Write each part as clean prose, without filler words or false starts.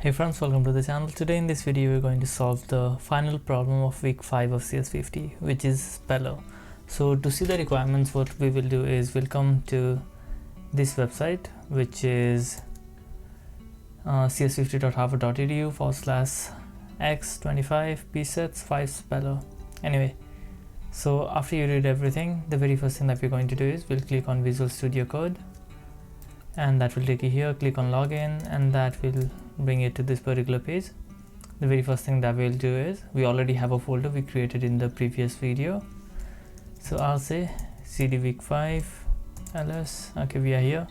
Hey friends, welcome to the channel. Today in this video we're going to solve the final problem of week 5 of CS50, which is speller. So to see the requirements, what we will do is we'll come to this website, which is cs50.harvard.edu/x25 PSets 5 speller. Anyway, so after you read everything, the very first thing that we're going to do is we'll click on Visual Studio Code, and that will take you here. Click on login, and that will bring it to this particular page. The very first thing that we'll do is we already have a folder we created in the previous video, so I'll say cd week 5 ls. Okay, we are here,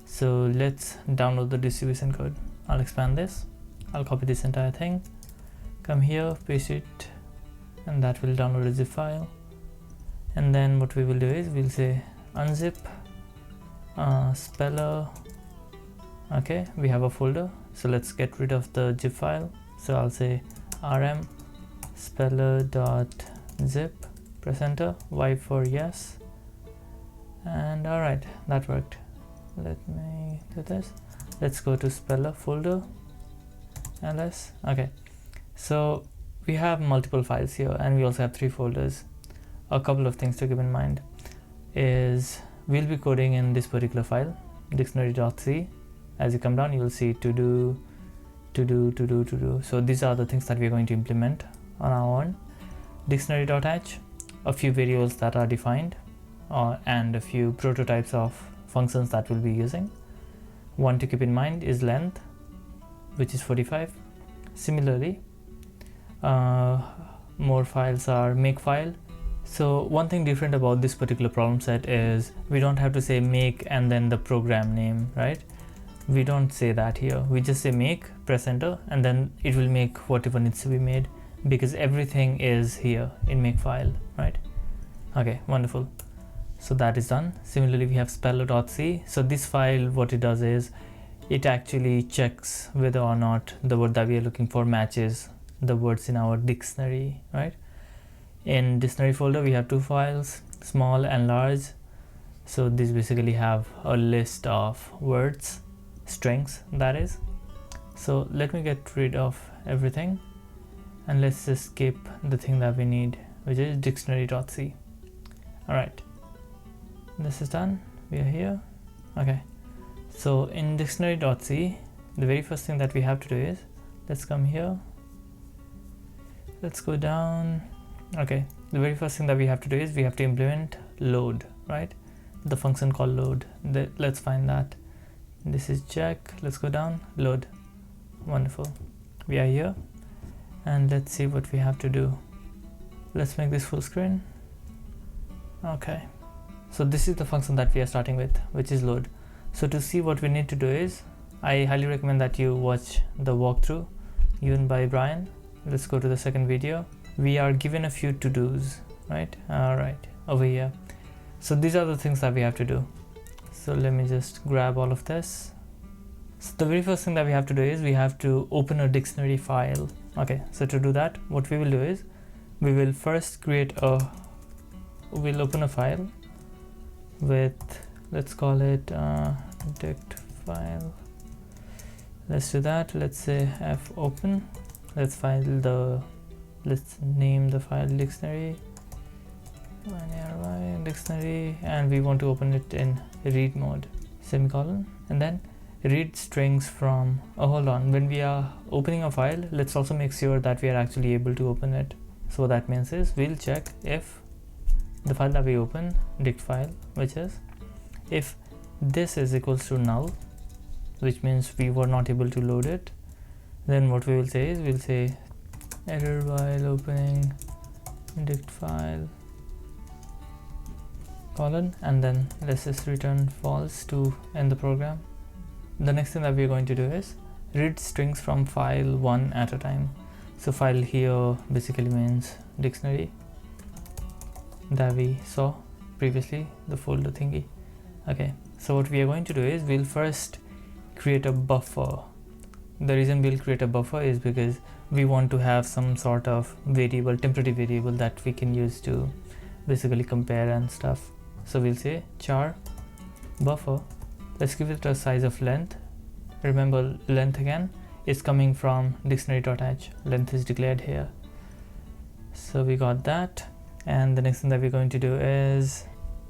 so let's download the distribution code. I'll expand this, I'll copy this entire thing, come here, paste it, and that will download a zip file. And then what we will do is we'll say unzip speller. Okay, we have a folder, so let's get rid of the zip file. So I'll say rm speller.zip, press enter, y for yes, and alright, that worked. Let me do this. Let's go to speller folder ls. Okay, so we have multiple files here, and we also have 3 folders. A couple of things to keep in mind is we'll be coding in this particular file, dictionary.c. As you come down, you'll see to do. So these are the things that we're going to implement on our own. Dictionary.h, a few variables that are defined, and a few prototypes of functions that we'll be using. One to keep in mind is length, which is 45. Similarly, more files are makefile. So one thing different about this particular problem set is we don't have to say make and then the program name, right? We don't say that here. We just say make, press enter, and then it will make whatever needs to be made, because everything is here in makefile, right? Okay, wonderful. So that is done. Similarly, we have speller.c. So this file, what it does is it actually checks whether or not the word that we are looking for matches the words in our dictionary, right? In dictionary folder, we have 2 files, small and large. So these basically have a list of words, strings, that is. So let me get rid of everything, and let's just skip the thing that we need, which is dictionary.c. all right, this is done. We are here. Okay, so in dictionary.c, the very first thing that we have to do is let's come here, let's go down. Okay, the very first thing that we have to do is we have to implement load, right? The function called load. Let's find that. This is check. Let's go down, load. Wonderful, we are here, and let's see what we have to do. Let's make this full screen. Okay, so this is the function that we are starting with, which is load. So to see what we need to do is, I highly recommend that you watch the walkthrough given by Brian. Let's go to the second video. We are given a few to-dos, right? All right, over here. So these are the things that we have to do. So let me just grab all of this. So the very first thing that we have to do is we have to open a dictionary file. Okay, so to do that, what we will do is we will first we'll open a file with, let's call it dict file. Let's do that. Let's say f open. Let's name the file dictionary, dictionary, and we want to open it in read mode, semicolon, and then read strings from, hold on, when we are opening a file, let's also make sure that we are actually able to open it. So what that means is we'll check if the file that we open, dict file, which is, if this is equals to null, which means we were not able to load it, then what we will say is we'll say error while opening dict file, colon, and then let's just return false to end the program. The next thing that we're going to do is read strings from file one at a time. So file here basically means dictionary that we saw previously, the folder thingy. Okay, so what we are going to do is we'll first create a buffer. The reason we'll create a buffer is because we want to have some sort of variable, temporary variable, that we can use to basically compare and stuff. So we'll say char buffer. Let's give it a size of length. Remember length again is coming from dictionary.h. Length is declared here. So we got that. And the next thing that we're going to do is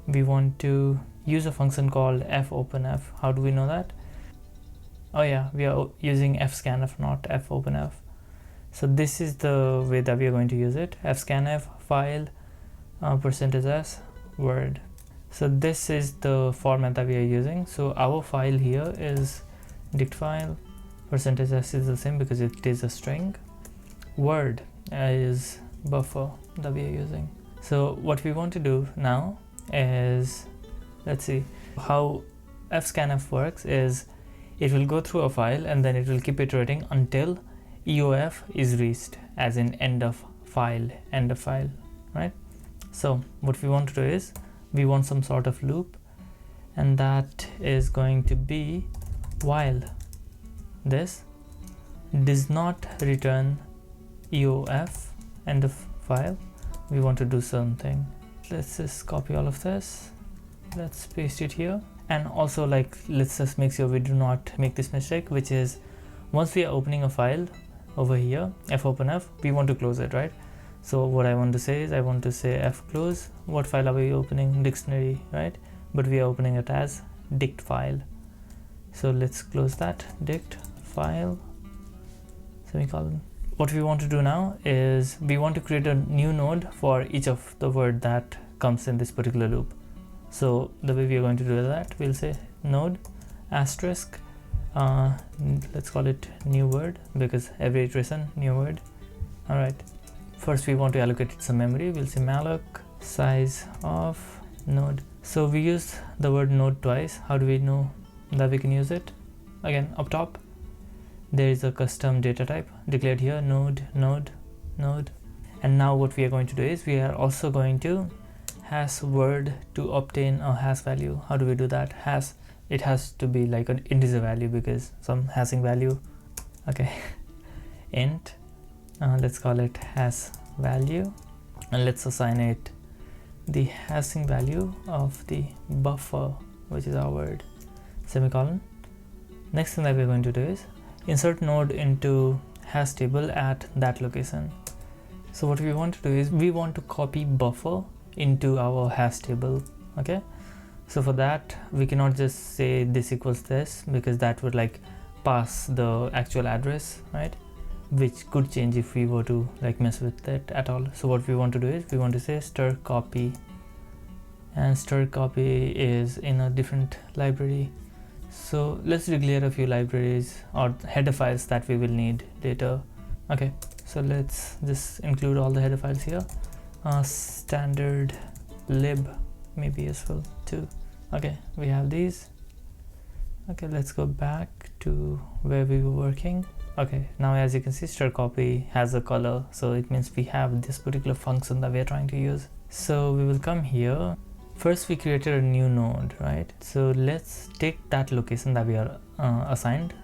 we want to use a function called fopenf. How do we know that? Oh yeah, we are using fscanf, not fopenf. So this is the way that we are going to use it. fscanf file %s word. So this is the format that we are using. So our file here is dict file. %s is the same because it is a string. Word is buffer that we are using. So what we want to do now is, let's see how fscanf works. Is it will go through a file and then it will keep iterating until EOF is reached, as in end of file, right? So what we want to do is we want some sort of loop, and that is going to be while this does not return EOF, end of file. We want to do something. Let's just copy all of this. Let's paste it here. And also, like, let's just make sure we do not make this mistake, which is once we are opening a file over here, fopenf, we want to close it, right? So what I want to say is I want to say fclose. What file are we opening? Dictionary, right? But we are opening it as dict file. So let's close that, dict file, semicolon. What we want to do now is we want to create a new node for each of the word that comes in this particular loop. So the way we are going to do that, we'll say node asterisk, let's call it new word, because every iteration new word. All right, first we want to allocate it some memory. We'll say malloc size of node. So we use the word node twice. How do we know that we can use it? Again, up top there is a custom data type declared here, node. And now what we are going to do is we are also going to hash word to obtain a hash value. How do we do that? Hash, it has to be like an integer value because some hashing value. Okay, int, let's call it hash value, and let's assign it the hashing value of the buffer, which is our word, semicolon. Next thing that we're going to do is insert node into hash table at that location. So what we want to do is we want to copy buffer into our hash table. Okay, so for that we cannot just say this equals this, because that would like pass the actual address, right, which could change if we were to like mess with it at all. So what we want to do is we want to say stir copy, and stir copy is in a different library. So let's declare a few libraries or header files that we will need later. Okay, so let's just include all the header files here. Standard lib may be useful too. Okay, we have these. Okay, let's go back to where we were working. Okay, now as you can see, stir copy has a color, so it means we have this particular function that we are trying to use. So we will come here. First we created a new node, right? So let's take that location that we are assigned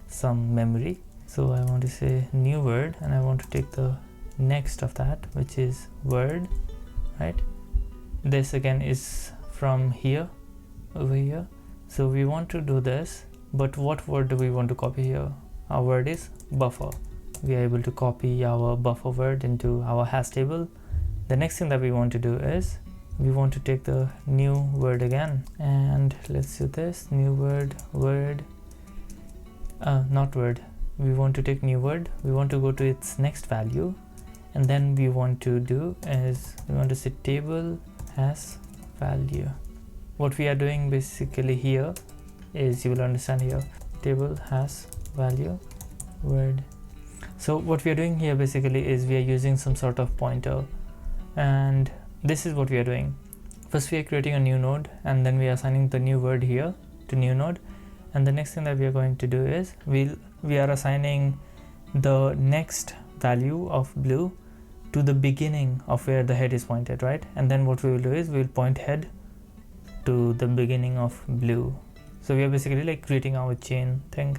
some memory. So I want to say new word, and I want to take the next of that, which is word, right? This again is from here over here. So we want to do this, but what word do we want to copy here? Our word is buffer. We are able to copy our buffer word into our hash table. The next thing that we want to do is we want to take the new word again, and let's do this new word, not word. We want to take new word. We want to go to its next value, and then we want to do is we want to say table hash value. What we are doing basically here is, you will understand here, table hash value word. So what we are doing here basically is we are using some sort of pointer, and this is what we are doing. First we are creating a new node, and then we are assigning the new word here to new node, and the next thing that we are going to do is we are assigning the next value of blue to the beginning of where the head is pointed, right? And then what we will do is we will point head to the beginning of blue. So we are basically like creating our chain thing.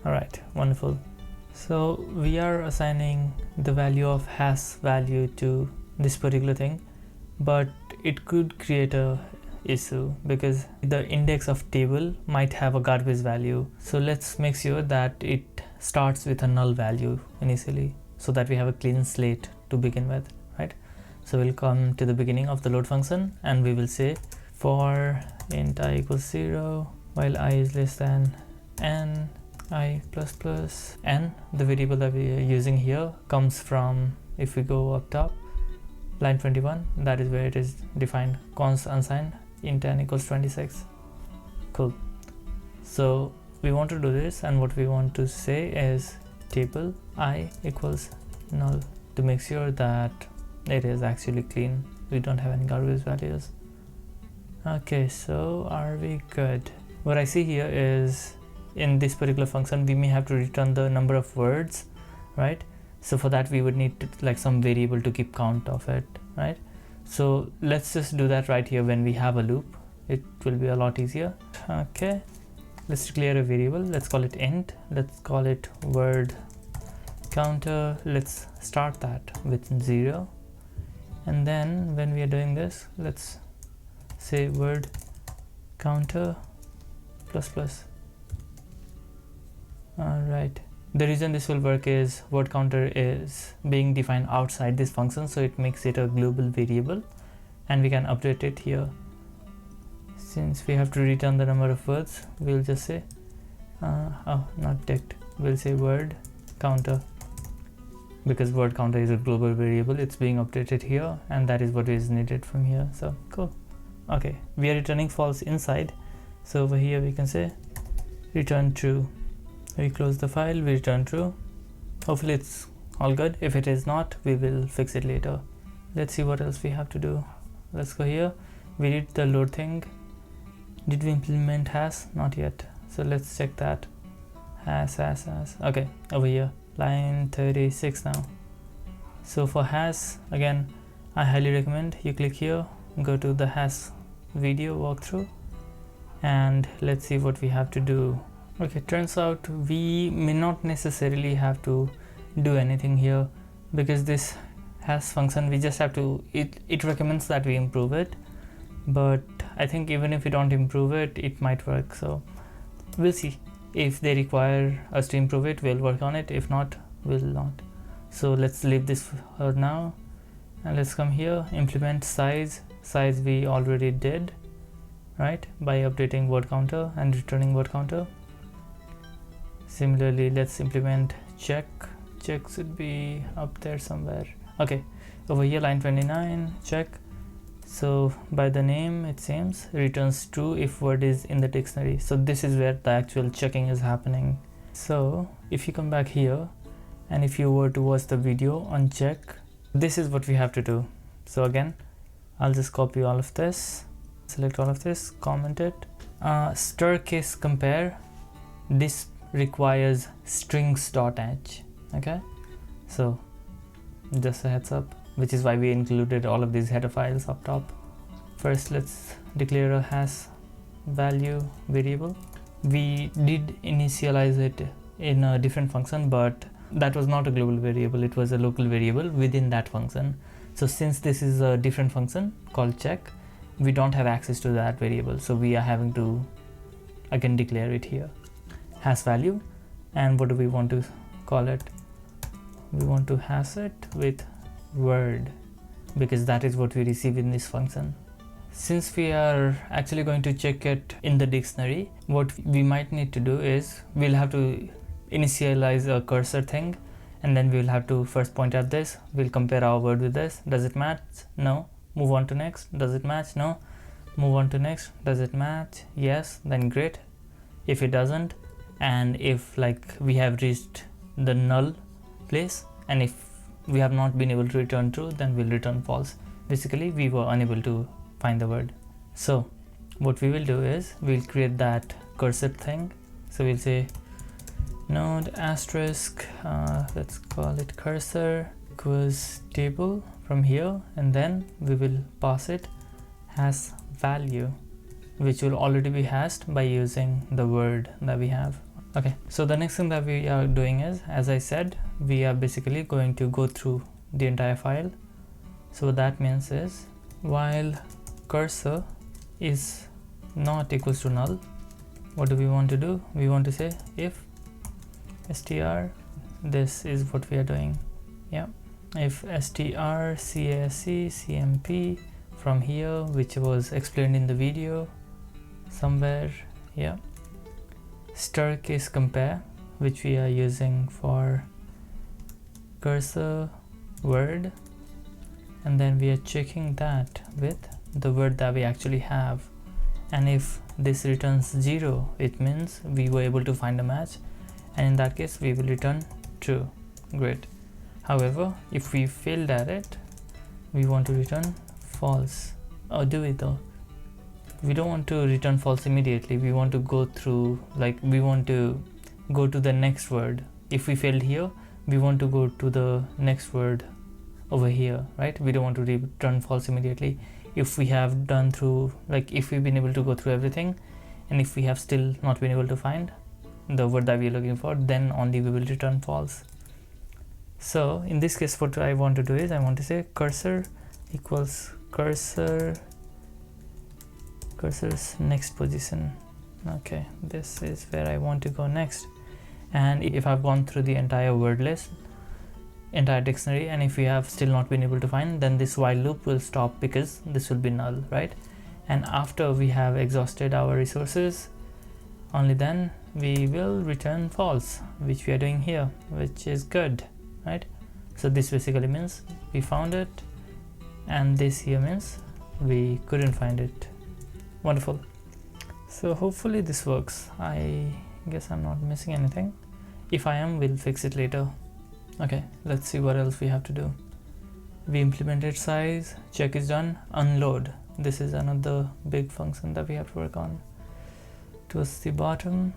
All right, wonderful. So we are assigning the value of hash value to this particular thing, but it could create a issue because the index of table might have a garbage value. So let's make sure that it starts with a null value initially, so that we have a clean slate to begin with, right? So we'll come to the beginning of the load function and we will say for int I equals 0 while I is less than n I plus plus n. The variable that we are using here comes from, if we go up top, line 21, that is where it is defined, const unsigned int n equals 26. Cool. So we want to do this, and what we want to say is table I equals null to make sure that it is actually clean, we don't have any garbage values. Okay, so are we good? What I see here is in this particular function we may have to return the number of words, right? So for that we would need to, like, some variable to keep count of it, right? So let's just do that right here when we have a loop. It will be a lot easier. Okay, let's declare a variable. Let's call it int. Let's call it word counter. Let's start that with 0, and then when we are doing this, let's say word counter plus plus. All right, the reason this will work is word counter is being defined outside this function, so it makes it a global variable and we can update it here. Since we have to return the number of words, we'll just say not text, we'll say word counter, because word counter is a global variable. It's being updated here and that is what is needed from here. So cool. Okay, we are returning false inside, so over here we can say return true. We close the file, we return true. Hopefully it's all good. If it is not, we will fix it later. Let's see what else we have to do. Let's go here. We did the load thing. Did we implement has? Not yet. So let's check that. Has. Okay, over here, line 36 now. So for has, again, I highly recommend you click here, go to the has video walkthrough, and let's see what we have to do. Okay, turns out we may not necessarily have to do anything here, because this has function, we just have to, it recommends that we improve it, but I think even if we don't improve it, it might work. So we'll see. If they require us to improve it, we'll work on it. If not, we'll not. So let's leave this for now, and let's come here, implement size. Size we already did, right, by updating word counter and returning word counter. Similarly, let's implement check. Check should be up there somewhere. Okay, over here, line 29, check. So by the name, it seems returns true if word is in the dictionary. So this is where the actual checking is happening. So if you come back here and if you were to watch the video on check, this is what we have to do. So again, I'll just copy all of this, select all of this, comment it. Stir case compare, this requires strings.h. Okay, so just a heads up, which is why we included all of these header files up top. First, let's declare a has value variable. We did initialize it in a different function, but that was not a global variable, it was a local variable within that function. So since this is a different function called check, we don't have access to that variable, so we are having to again declare it here, has value. And what do we want to call it? We want to hash it with word, because that is what we receive in this function. Since we are actually going to check it in the dictionary, what we might need to do is we'll have to initialize a cursor thing, and then we'll have to first point at this. We'll compare our word with this. Does it match? No. Move on to next. Does it match? No. Move on to next. Does it match? Yes. Then great. If it doesn't, and if like we have reached the null place, and if we have not been able to return true, then we'll return false. Basically, we were unable to find the word. So what we will do is we'll create that cursor thing. So we'll say node asterisk, let's call it cursor equals table from here, and then we will pass it has value, which will already be hashed by using the word that we have. Okay, so the next thing that we are doing is, as I said, we are basically going to go through the entire file. So what that means is while cursor is not equals to null, what do we want to do? We want to say if str, this is what we are doing. Yeah, if str CMP from here, which was explained in the video somewhere. Yeah, stir case compare, which we are using for cursor word, and then we are checking that with the word that we actually have, and if this returns 0, it means we were able to find a match, and in that case we will return true. Great. However, if we failed at it, we want to return false. Or do it though. We don't want to return false immediately. We want to go through, like, we want to go to the next word. If we failed here, we want to go to the next word over here, right? We don't want to return false immediately. If we have done through, like, if we've been able to go through everything, and if we have still not been able to find the word that we're looking for, then only we will return false. So in this case, what I want to do is I want to say cursor equals cursor's next position. Okay, this is where I want to go next. And if I've gone through the entire word list, entire dictionary, and if we have still not been able to find, then this while loop will stop because this will be null, right? And after we have exhausted our resources, only then we will return false, which we are doing here, which is good, right? So this basically means we found it, and this here means we couldn't find it. Wonderful. So hopefully this works. I guess I'm not missing anything. If I am, we'll fix it later. Okay, let's see what else we have to do. We implemented size, check is done. Unload, this is another big function that we have to work on towards the bottom.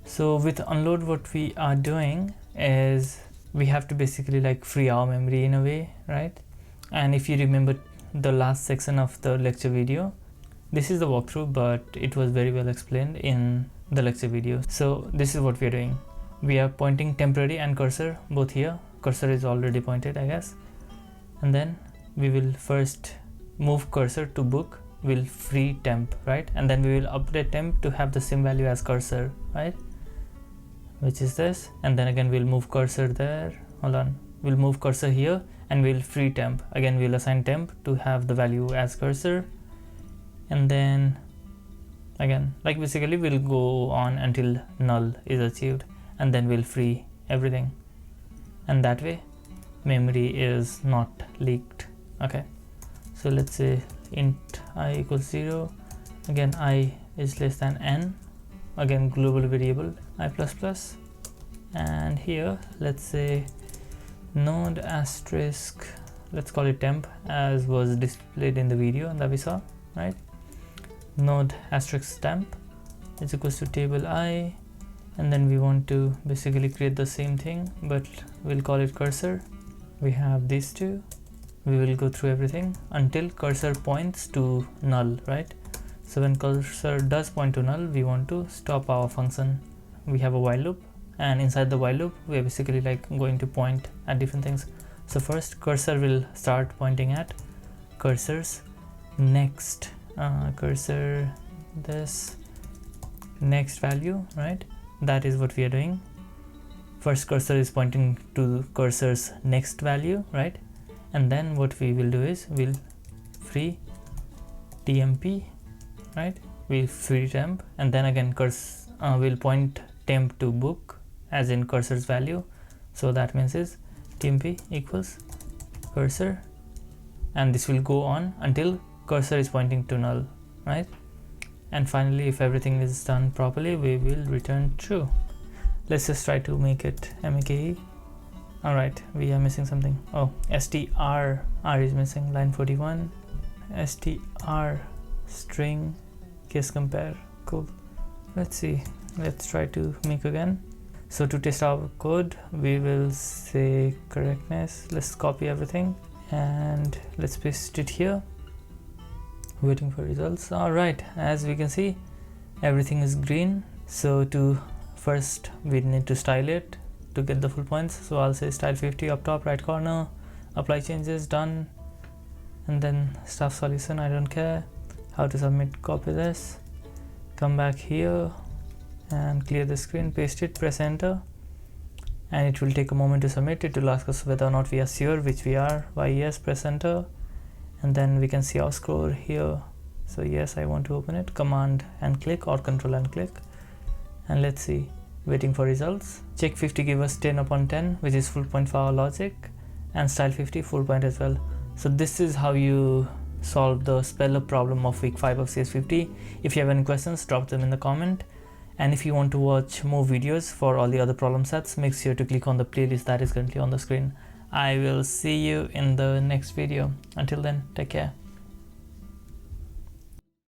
So with unload, what we are doing is we have to basically like free our memory in a way, right? And if you remember the last section of the lecture video, this is the walkthrough, but it was very well explained in the lecture video. So this is what we are doing. We are pointing temporary and cursor both here. Cursor is already pointed, I guess. And then we will first move cursor to book, we'll free temp, right? And then we will update temp to have the same value as cursor, right? Which is this. And then again, we'll move cursor there. Hold on. We'll move cursor here and we'll free temp. Again, we'll assign temp to have the value as cursor. And then again, like basically we'll go on until null is achieved, and then we'll free everything, and that way memory is not leaked. Okay, so let's say int I equals 0, again I is less than n, again global variable I++, and here let's say node asterisk, let's call it temp as was displayed in the video that we saw, right? Node asterisk temp is equals to table I, and then we want to basically create the same thing, but we'll call it cursor. We have these two. We will go through everything until cursor points to null, right? So when cursor does point to null, we want to stop our function. We have a while loop, and inside the while loop we are basically like going to point at different things. So first cursor will start pointing at cursor's next cursor this next value, right? That is what we are doing. First cursor is pointing to cursor's next value, right? And then what we will do is we'll free tmp, right? We'll free temp, and then again we'll point temp to book as in cursor's value. So that means is tmp equals cursor, and this will go on until cursor is pointing to null, right? And finally, if everything is done properly, we will return true. Let's just try to make it make. All right, we are missing something. Oh, str r is missing, line 41. Str string case compare. Cool. Let's see, let's try to make again. So to test our code, we will say correctness. Let's copy everything and let's paste it here. Waiting for results. All right, as we can see, everything is green. So to first we need to style it to get the full points. So I'll say style 50 up top right corner, apply changes, done, and then stuff solution, I don't care. How to submit, copy this, come back here and clear the screen, paste it, press enter, and it will take a moment to submit. It will ask us whether or not we are sure, which we are. By yes, press enter, and then we can see our score here. So yes, I want to open it. Command and click, or control and click, and let's see. Waiting for results. Check 50 give us 10 upon 10, which is full point for our logic, and style 50 full point as well. So this is how you solve the speller problem of week 5 of CS50. If you have any questions, drop them in the comment. And if you want to watch more videos for all the other problem sets, make sure to click on the playlist that is currently on the screen. I will see you in the next video. Until then, take care.